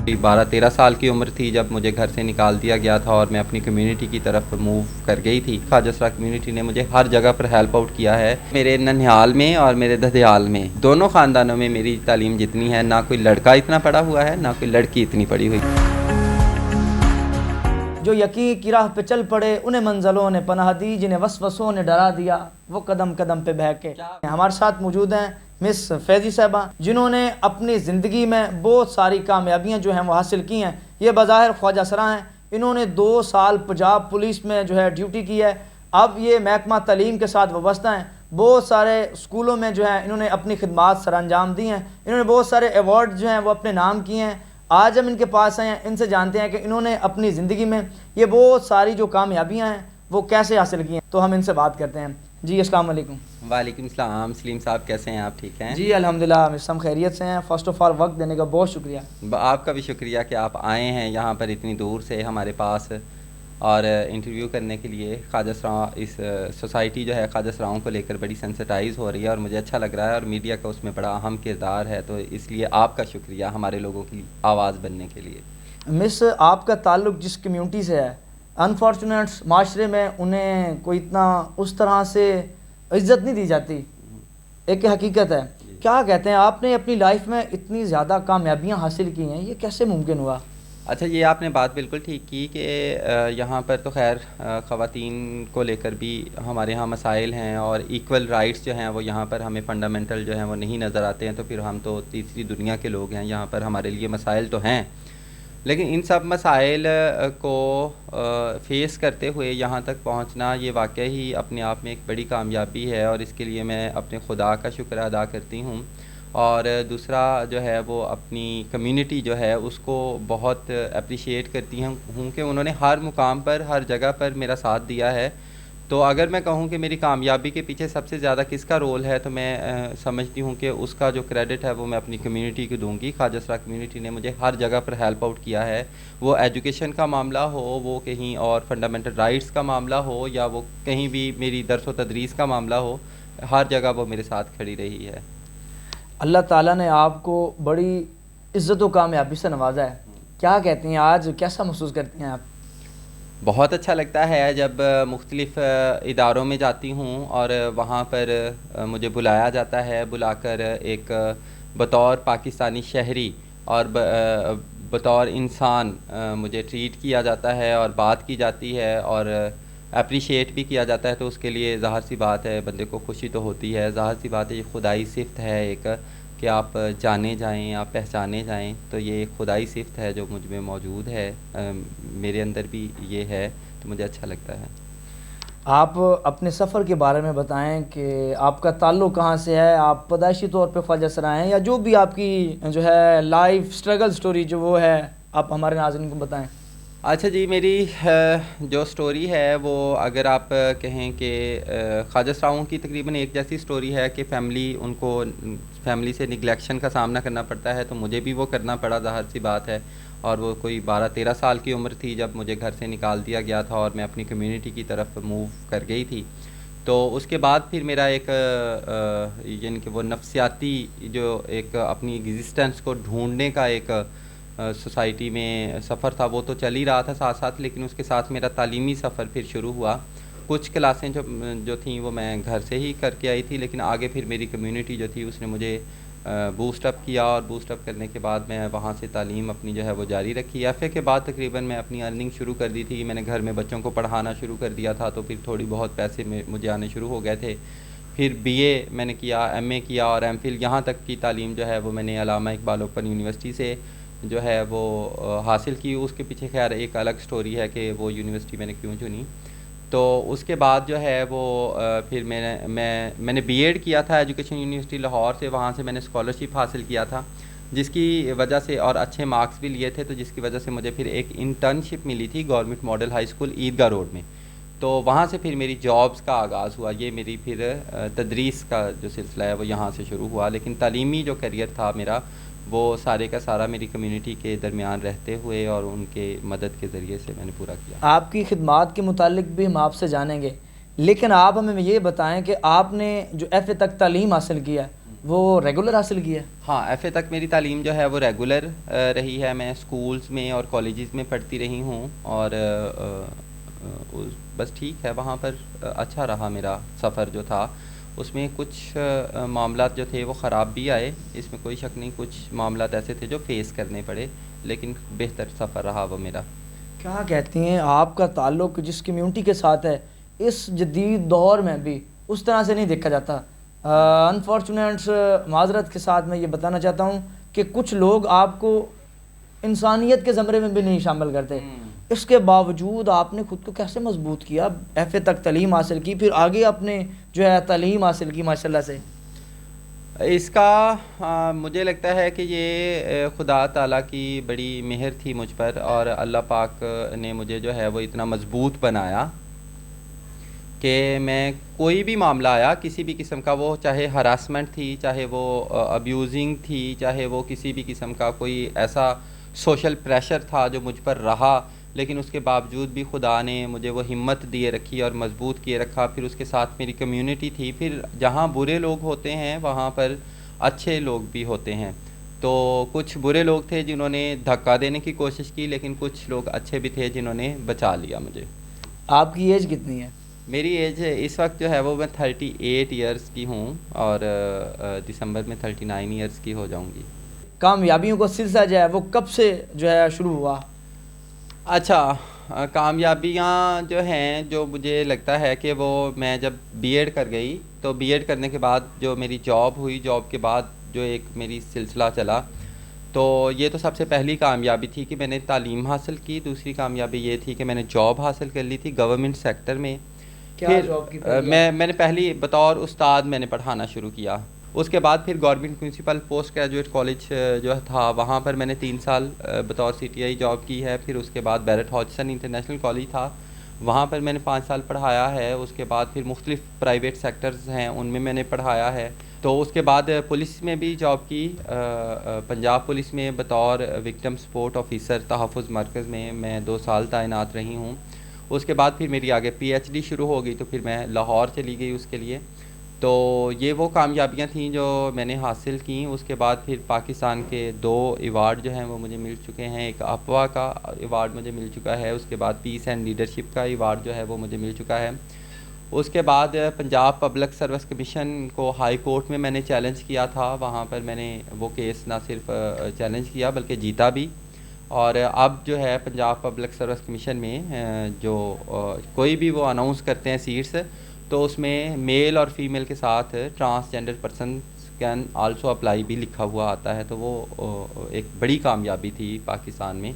12-13 سال کی عمر تھی جب مجھے گھر سے نکال دیا گیا تھا اور میں اپنی کمیونٹی کی طرف موو کر گئی تھی۔ خواجہ سرا کمیونٹی نے مجھے ہر جگہ پر ہیلپ آؤٹ کیا ہے۔ میرے ننھیال میں اور میرے ددھیال میں دونوں خاندانوں میں میری تعلیم جتنی ہے، نہ کوئی لڑکا اتنا پڑھا ہوا ہے، نہ کوئی لڑکی اتنی پڑھی ہوئی۔ جو یقین کی راہ پہ چل پڑے انہیں منزلوں نے پناہ دی، جنہیں وسوسوں نے ڈرا دیا وہ قدم قدم پہ بہکے۔ ہمارے ساتھ موجود ہیں مس فیضی صاحبہ، جنہوں نے اپنی زندگی میں بہت ساری کامیابیاں جو ہیں وہ حاصل کی ہیں۔ یہ بظاہر خواجہ سرا ہیں، انہوں نے 2 سال پنجاب پولیس میں جو ہے ڈیوٹی کی ہے۔ اب یہ محکمہ تعلیم کے ساتھ وابستہ ہیں، بہت سارے اسکولوں میں جو ہے انہوں نے اپنی خدمات سر انجام دی ہیں، انہوں نے بہت سارے ایوارڈ جو ہیں وہ اپنے نام کیے ہیں۔ آج ہم ان کے پاس آئے ہیں، ان سے جانتے ہیں کہ انہوں نے اپنی زندگی میں یہ بہت ساری جو کامیابیاں ہیں وہ کیسے حاصل کی ہیں، تو ہم ان سے بات کرتے ہیں۔ جی السلام علیکم۔ وعلیکم السلام۔ سلیم صاحب کیسے ہیں آپ؟ ٹھیک ہیں؟ جی الحمدللہ ہم خیریت سے ہیں۔ فرسٹ آف آل وقت دینے کا بہت شکریہ۔ آپ کا بھی شکریہ کہ آپ آئے ہیں یہاں پر اتنی دور سے ہمارے پاس اور انٹرویو کرنے کے لیے۔ خواجہ سرا اس سوسائٹی جو ہے خواجہ سراؤں کو لے کر بڑی سینسٹائز ہو رہی ہے اور مجھے اچھا لگ رہا ہے، اور میڈیا کا اس میں بڑا اہم کردار ہے، تو اس لیے آپ کا شکریہ ہمارے لوگوں کی آواز بننے کے لیے۔ مس، آپ کا تعلق جس کمیونٹی سے ہے، انفارچونیٹس معاشرے میں انہیں کوئی اتنا اس طرح سے عزت نہیں دی جاتی، ایک حقیقت ہے۔ کیا کہتے ہیں، آپ نے اپنی لائف میں اتنی زیادہ کامیابیاں حاصل کی ہیں، یہ کیسے ممکن ہوا؟ اچھا، یہ آپ نے بات بالکل ٹھیک کی کہ یہاں پر تو خیر خواتین کو لے کر بھی ہمارے ہاں مسائل ہیں، اور ایکول رائٹس جو ہیں وہ یہاں پر ہمیں فنڈامنٹل جو ہیں وہ نہیں نظر آتے ہیں، تو پھر ہم تو تیسری دنیا کے لوگ ہیں، یہاں پر ہمارے لیے مسائل تو ہیں، لیکن ان سب مسائل کو فیس کرتے ہوئے یہاں تک پہنچنا یہ واقعی ہی اپنے آپ میں ایک بڑی کامیابی ہے، اور اس کے لیے میں اپنے خدا کا شکر ادا کرتی ہوں۔ اور دوسرا جو ہے وہ اپنی کمیونٹی جو ہے اس کو بہت اپریشیٹ کرتی ہوں کہ انہوں نے ہر مقام پر ہر جگہ پر میرا ساتھ دیا ہے۔ تو اگر میں کہوں کہ میری کامیابی کے پیچھے سب سے زیادہ کس کا رول ہے، تو میں سمجھتی ہوں کہ اس کا جو کریڈٹ ہے وہ میں اپنی کمیونٹی کو دوں گی۔ خواجہ سرا کمیونٹی نے مجھے ہر جگہ پر ہیلپ آؤٹ کیا ہے، وہ ایجوکیشن کا معاملہ ہو، وہ کہیں اور فنڈامنٹل رائٹس کا معاملہ ہو، یا وہ کہیں بھی میری درس و تدریس کا معاملہ ہو، ہر جگہ وہ میرے ساتھ کھڑی رہی ہے۔ اللہ تعالیٰ نے آپ کو بڑی عزت و کامیابی سے نوازا ہے، کیا کہتے ہیں، آج کیسا محسوس کرتی ہیں آپ؟ بہت اچھا لگتا ہے جب مختلف اداروں میں جاتی ہوں اور وہاں پر مجھے بلایا جاتا ہے، بلا کر ایک بطور پاکستانی شہری اور بطور انسان مجھے ٹریٹ کیا جاتا ہے اور بات کی جاتی ہے اور اپریشیٹ بھی کیا جاتا ہے، تو اس کے لیے ظاہر سی بات ہے بندے کو خوشی تو ہوتی ہے۔ ظاہر سی بات ہے یہ خدائی صفت ہے ایک، کہ آپ جانے جائیں، آپ پہچانے جائیں، تو یہ ایک خدائی صفت ہے جو مجھ میں موجود ہے، میرے اندر بھی یہ ہے، تو مجھے اچھا لگتا ہے۔ آپ اپنے سفر کے بارے میں بتائیں کہ آپ کا تعلق کہاں سے ہے، آپ پیدائشی طور پہ خواجہ سرا ہیں، یا جو بھی آپ کی جو ہے لائف سٹرگل سٹوری جو وہ ہے، آپ ہمارے ناظرین کو بتائیں۔ اچھا جی، میری جو سٹوری ہے وہ اگر آپ کہیں کہ خواجہ سراؤں کی تقریباً ایک جیسی سٹوری ہے کہ فیملی سے نگلیکشن کا سامنا کرنا پڑتا ہے، تو مجھے بھی وہ کرنا پڑا، ظاہر سی بات ہے، اور وہ کوئی 12-13 سال کی عمر تھی جب مجھے گھر سے نکال دیا گیا تھا اور میں اپنی کمیونٹی کی طرف موو کر گئی تھی۔ تو اس کے بعد پھر میرا ایک یعنی کہ وہ نفسیاتی جو ایک اپنی ایگزسٹنس کو ڈھونڈنے کا ایک سوسائٹی میں سفر تھا، وہ تو چل ہی رہا تھا ساتھ ساتھ، لیکن اس کے ساتھ میرا تعلیمی سفر پھر شروع ہوا۔ کچھ کلاسیں جو تھیں وہ میں گھر سے ہی کر کے آئی تھی، لیکن آگے پھر میری کمیونٹی جو تھی اس نے مجھے بوسٹ اپ کیا، اور بوسٹ اپ کرنے کے بعد میں وہاں سے تعلیم اپنی جو ہے وہ جاری رکھی۔ ایف اے کے بعد تقریباً میں اپنی ارننگ شروع کر دی تھی، میں نے گھر میں بچوں کو پڑھانا شروع کر دیا تھا، تو پھر تھوڑی بہت پیسے مجھے آنے شروع ہو گئے تھے۔ پھر بی اے میں نے کیا، ایم اے کیا، اور ایم فل یہاں تک کی تعلیم جو ہے وہ میں نے علامہ اقبال اوپن یونیورسٹی سے جو ہے وہ حاصل کی۔ اس کے پیچھے خیر ایک الگ سٹوری ہے کہ وہ یونیورسٹی میں نے کیوں چنی۔ تو اس کے بعد جو ہے وہ پھر میں نے بی ایڈ کیا تھا ایجوکیشن یونیورسٹی لاہور سے، وہاں سے میں نے اسکالرشپ حاصل کیا تھا، جس کی وجہ سے، اور اچھے مارکس بھی لیے تھے، تو جس کی وجہ سے مجھے پھر ایک انٹرنشپ ملی تھی گورنمنٹ ماڈل ہائی اسکول عیدگاہ روڈ میں، تو وہاں سے پھر میری جابس کا آغاز ہوا۔ یہ میری پھر تدریس کا جو سلسلہ ہے وہ یہاں سے شروع ہوا، لیکن تعلیمی جو کیریئر تھا میرا وہ سارے کا سارا میری کمیونٹی کے درمیان رہتے ہوئے اور ان کے مدد کے ذریعے سے میں نے پورا کیا۔ آپ کی خدمات کے متعلق بھی ہم آپ سے جانیں گے، لیکن آپ ہمیں یہ بتائیں کہ آپ نے جو ایف اے تک تعلیم حاصل کیا ہے وہ ریگولر حاصل کی ہے؟ ہاں ایف اے تک میری تعلیم جو ہے وہ ریگولر رہی ہے. میں اسکولز میں اور کالجز میں پڑھتی رہی ہوں, اور بس ٹھیک ہے, وہاں پر اچھا رہا میرا سفر جو تھا. اس میں کچھ معاملات جو تھے وہ خراب بھی آئے, اس میں کوئی شک نہیں, کچھ معاملات ایسے تھے جو فیس کرنے پڑے, لیکن بہتر سفر رہا وہ میرا. کیا کہتی ہیں, آپ کا تعلق جس کمیونٹی کے ساتھ ہے اس جدید دور میں بھی اس طرح سے نہیں دیکھا جاتا. انفارچونیٹس معذرت کے ساتھ میں یہ بتانا چاہتا ہوں کہ کچھ لوگ آپ کو انسانیت کے زمرے میں بھی نہیں شامل کرتے. اس کے باوجود آپ نے خود کو کیسے مضبوط کیا, ایف اے تک تعلیم حاصل کی, پھر آگے آپ نے جو ہے تعلیم حاصل کی ماشاءاللہ سے؟ اس کا مجھے لگتا ہے کہ یہ خدا تعالیٰ کی بڑی مہر تھی مجھ پر, اور اللہ پاک نے مجھے جو ہے وہ اتنا مضبوط بنایا کہ میں کوئی بھی معاملہ آیا کسی بھی قسم کا, وہ چاہے ہراسمنٹ تھی, چاہے وہ ابیوزنگ تھی, چاہے وہ کسی بھی قسم کا کوئی ایسا سوشل پریشر تھا جو مجھ پر رہا, لیکن اس کے باوجود بھی خدا نے مجھے وہ ہمت دیے رکھی اور مضبوط کیے رکھا. پھر اس کے ساتھ میری کمیونٹی تھی, پھر جہاں برے لوگ ہوتے ہیں وہاں پر اچھے لوگ بھی ہوتے ہیں. تو کچھ برے لوگ تھے جنہوں نے دھکا دینے کی کوشش کی, لیکن کچھ لوگ اچھے بھی تھے جنہوں نے بچا لیا مجھے. آپ کی ایج کتنی ہے؟ میری ایج اس وقت جو ہے وہ میں 38 ایئرس کی ہوں, اور دسمبر میں 39 ایئرس کی ہو جاؤں گی. کامیابیوں کا سلسلہ جو ہے وہ کب سے جو ہے شروع ہوا؟ اچھا, کامیابیاں جو ہیں, جو مجھے لگتا ہے کہ وہ میں جب بی ایڈ کر گئی تو بی ایڈ کرنے کے بعد جو میری جاب ہوئی, جاب کے بعد جو ایک میری سلسلہ چلا, تو یہ تو سب سے پہلی کامیابی تھی کہ میں نے تعلیم حاصل کی. دوسری کامیابی یہ تھی کہ میں نے جاب حاصل کر لی تھی گورنمنٹ سیکٹر میں. پھر میں نے پہلی بطور استاد میں نے پڑھانا شروع کیا. اس کے بعد پھر government principal post graduate college جو تھا وہاں پر میں نے 3 سال بطور سی ٹی آئی جاب کی ہے. پھر اس کے بعد بیرٹ ہاجسن انٹرنیشنل کالج تھا, وہاں پر میں نے 5 سال پڑھایا ہے. اس کے بعد پھر مختلف پرائیویٹ سیکٹرز ہیں ان میں نے پڑھایا ہے. تو اس کے بعد پولیس میں بھی جاب کی, پنجاب پولیس میں بطور وکٹم سپورٹ آفیسر تحفظ مرکز میں 2 سال تعینات رہی ہوں. اس کے بعد پھر میری آگے پی ایچ ڈی شروع ہو گئی, تو پھر میں لاہور چلی گئی اس کے لیے. تو یہ وہ کامیابیاں تھیں جو میں نے حاصل کیں. اس کے بعد پھر پاکستان کے 2 ایوارڈ جو ہیں وہ مجھے مل چکے ہیں. ایک اپوا کا ایوارڈ مجھے مل چکا ہے, اس کے بعد پیس اینڈ لیڈرشپ کا ایوارڈ جو ہے وہ مجھے مل چکا ہے. اس کے بعد پنجاب پبلک سروس کمیشن کو ہائی کورٹ میں نے چیلنج کیا تھا, وہاں پر میں نے وہ کیس نہ صرف چیلنج کیا بلکہ جیتا بھی. اور اب جو ہے پنجاب پبلک سروس کمیشن میں جو کوئی بھی وہ اناؤنس کرتے ہیں سیٹس, تو اس میں میل اور فیمیل کے ساتھ transgender persons can also apply بھی لکھا ہوا آتا ہے. تو وہ ایک بڑی کامیابی تھی پاکستان میں.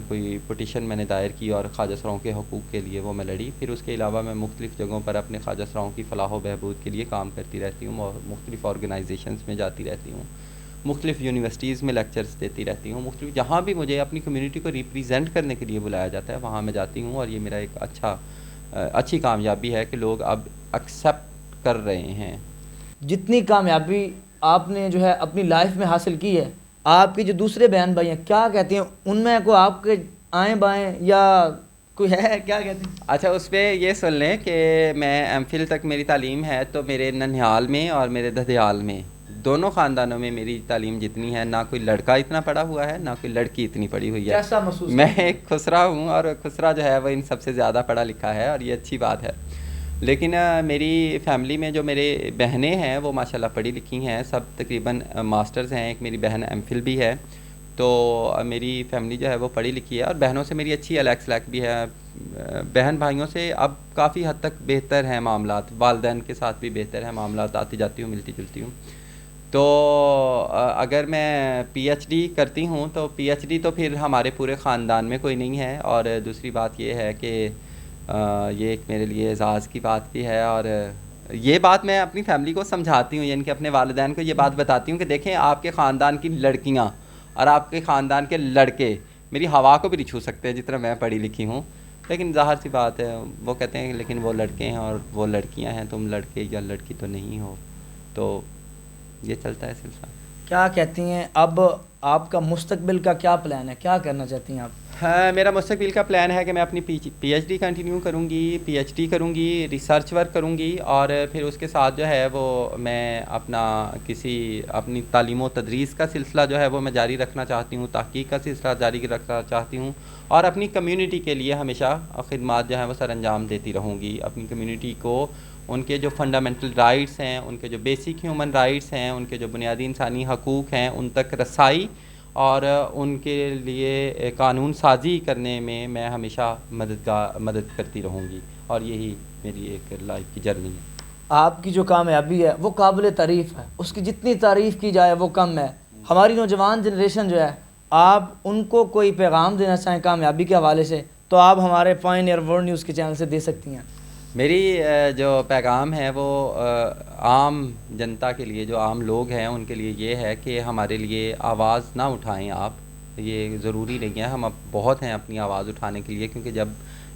کوئی پٹیشن میں نے دائر کی اور خواجہ سراؤں کے حقوق کے لیے وہ میں لڑی. پھر اس کے علاوہ میں مختلف جگہوں پر اپنے خواجہ سراؤں کی فلاح و بہبود کے لیے کام کرتی رہتی ہوں, اور مختلف آرگنائزیشنز میں جاتی رہتی ہوں, مختلف یونیورسٹیز میں لیکچرز دیتی رہتی ہوں. مختلف جہاں بھی مجھے اپنی کمیونٹی کو ریپریزنٹ کرنے کے لیے بلایا جاتا ہے وہاں میں جاتی ہوں, اور یہ میرا ایک اچھی کامیابی ہے کہ لوگ اب ایکسیپٹ کر رہے ہیں. جتنی کامیابی آپ نے جو ہے اپنی لائف میں حاصل کی ہے, آپ کے جو دوسرے بہن بھائی ہیں کیا کہتے ہیں ان میں؟ کوئی آپ کے آئیں بائیں یا کوئی ہے, کیا کہتے ہیں؟ اچھا, اس پہ یہ سن لیں کہ میں ایم فل تک میری تعلیم ہے تو میرے ننھیال میں اور میرے ددھیال میں دونوں خاندانوں میں میری تعلیم جتنی ہے, نہ کوئی لڑکا اتنا پڑھا ہوا ہے نہ کوئی لڑکی اتنی پڑھی ہوئی ہے. کیسا محسوس؟ میں ایک خسرا ہوں, اور خسرا جو ہے وہ ان سب سے زیادہ پڑھا لکھا ہے, اور یہ اچھی بات ہے. لیکن میری فیملی میں جو میرے بہنیں ہیں وہ ماشاءاللہ پڑھی لکھی ہیں, سب تقریباً ماسٹرز ہیں. ایک میری بہن ایم فل بھی ہے. تو میری فیملی جو ہے وہ پڑھی لکھی ہے, اور بہنوں سے میری اچھی الیکس لیک بھی ہے. بہن بھائیوں سے اب کافی حد تک بہتر ہیں معاملات, والدین کے ساتھ بھی بہتر ہیں معاملات, آتی جاتی ہوں, ملتی جلتی ہوں. تو اگر میں پی ایچ ڈی کرتی ہوں تو پی ایچ ڈی تو پھر ہمارے پورے خاندان میں کوئی نہیں ہے. اور دوسری بات یہ ہے کہ یہ ایک میرے لیے اعزاز کی بات بھی ہے, اور یہ بات میں اپنی فیملی کو سمجھاتی ہوں, یعنی کہ اپنے والدین کو یہ بات بتاتی ہوں کہ دیکھیں آپ کے خاندان کی لڑکیاں اور آپ کے خاندان کے لڑکے میری ہوا کو بھی نہیں چھو سکتے جتنا میں پڑھی لکھی ہوں. لیکن ظاہر سی بات ہے, وہ کہتے ہیں لیکن وہ لڑکے ہیں اور وہ لڑکیاں ہیں, تم لڑکے یا لڑکی تو نہیں ہو. تو یہ چلتا ہے سلسلہ. کیا کہتی ہیں اب آپ کا مستقبل کا کیا پلان ہے, کیا کرنا چاہتی ہیں آپ؟ ہاں, میرا مستقبل کا پلان ہے کہ میں اپنی پی ایچ ڈی کنٹینیو کروں گی, پی ایچ ڈی کروں گی, ریسرچ ورک کروں گی, اور پھر اس کے ساتھ جو ہے وہ میں اپنی تعلیم و تدریس کا سلسلہ جو ہے وہ میں جاری رکھنا چاہتی ہوں, تحقیق کا سلسلہ جاری رکھنا چاہتی ہوں, اور اپنی کمیونٹی کے لیے ہمیشہ خدمات جو ہیں وہ سر انجام دیتی رہوں گی. اپنی کمیونٹی کو ان کے جو فنڈامنٹل رائٹس ہیں, ان کے جو بیسک ہیومن رائٹس ہیں, ان کے جو بنیادی انسانی حقوق ہیں, ان تک رسائی اور ان کے لیے قانون سازی کرنے میں ہمیشہ مدد کرتی رہوں گی, اور یہی میری ایک لائف کی جرنی ہے. آپ کی جو کامیابی ہے وہ قابل تعریف ہے, اس کی جتنی تعریف کی جائے وہ کم ہے. ہماری نوجوان جنریشن جو ہے, آپ ان کو کوئی پیغام دینا چاہیں کامیابی کے حوالے سے تو آپ ہمارے پائنیئر ورلڈ نیوز کے چینل سے دے سکتی ہیں. میری جو پیغام ہے وہ عام جنتا کے لیے, جو عام لوگ ہیں ان کے لیے یہ ہے کہ ہمارے لیے آواز نہ اٹھائیں آپ. یہ ضروری نہیں ہے, ہم اب بہت ہیں اپنی آواز اٹھانے کے لیے, کیونکہ جب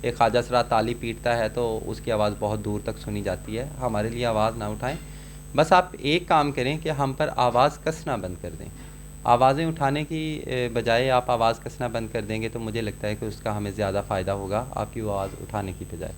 ایک خواجہ سرا تالی پیٹتا ہے تو اس کی آواز بہت دور تک سنی جاتی ہے. ہمارے لیے آواز نہ اٹھائیں, بس آپ ایک کام کریں کہ ہم پر آواز کسنا بند کر دیں. آوازیں اٹھانے کی بجائے آپ آواز کسنا بند کر دیں گے تو مجھے لگتا ہے کہ اس کا ہمیں زیادہ فائدہ ہوگا آپ کی آواز اٹھانے کی بجائے.